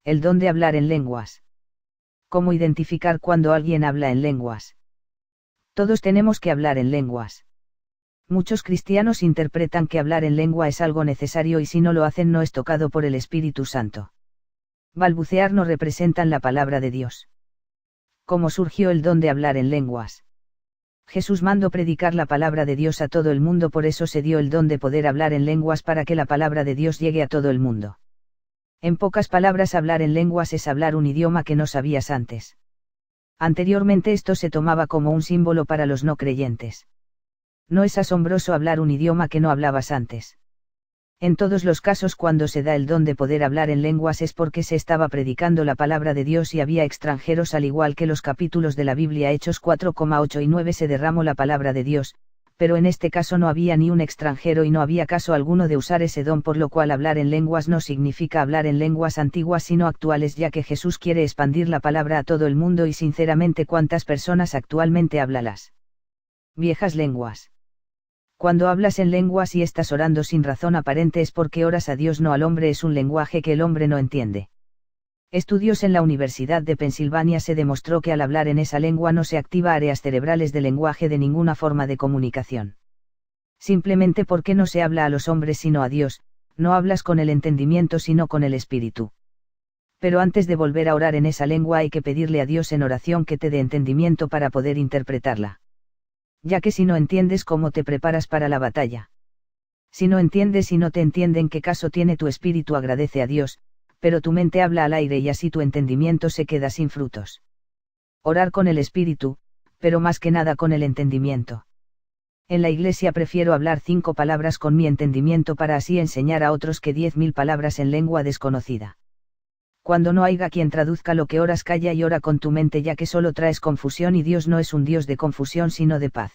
El don de hablar en lenguas. ¿Cómo identificar cuando alguien habla en lenguas? Todos tenemos que hablar en lenguas. Muchos cristianos interpretan que hablar en lengua es algo necesario y si no lo hacen no es tocado por el Espíritu Santo. Balbucear no representan la palabra de Dios. ¿Cómo surgió el don de hablar en lenguas? Jesús mandó predicar la palabra de Dios a todo el mundo, por eso se dio el don de poder hablar en lenguas para que la palabra de Dios llegue a todo el mundo. En pocas palabras, hablar en lenguas es hablar un idioma que no sabías antes. Anteriormente esto se tomaba como un símbolo para los no creyentes. No es asombroso hablar un idioma que no hablabas antes. En todos los casos, cuando se da el don de poder hablar en lenguas es porque se estaba predicando la palabra de Dios y había extranjeros, al igual que los capítulos de la Biblia Hechos 4,8 y 9 se derramó la palabra de Dios, pero en este caso no había ni un extranjero y no había caso alguno de usar ese don, por lo cual hablar en lenguas no significa hablar en lenguas antiguas sino actuales, ya que Jesús quiere expandir la palabra a todo el mundo y sinceramente, ¿cuántas personas actualmente hablan las viejas lenguas? Cuando hablas en lenguas y estás orando sin razón aparente es porque oras a Dios, no al hombre, es un lenguaje que el hombre no entiende. Estudios en la Universidad de Pensilvania se demostró que al hablar en esa lengua no se activa áreas cerebrales de lenguaje de ninguna forma de comunicación. Simplemente porque no se habla a los hombres sino a Dios, no hablas con el entendimiento sino con el espíritu. Pero antes de volver a orar en esa lengua hay que pedirle a Dios en oración que te dé entendimiento para poder interpretarla. Ya que si no entiendes, ¿cómo te preparas para la batalla? Si no entiendes y no te entienden, ¿qué caso tiene tu espíritu? Agradece a Dios, pero tu mente habla al aire y así tu entendimiento se queda sin frutos. Orar con el espíritu, pero más que nada con el entendimiento. En la iglesia prefiero hablar 5 palabras con mi entendimiento para así enseñar a otros que 10.000 palabras en lengua desconocida. Cuando no haya quien traduzca lo que oras, calla y ora con tu mente, ya que solo traes confusión y Dios no es un Dios de confusión sino de paz.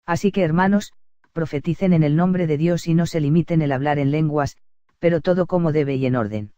Así que, hermanos, profeticen en el nombre de Dios y no se limiten el hablar en lenguas, pero todo como debe y en orden.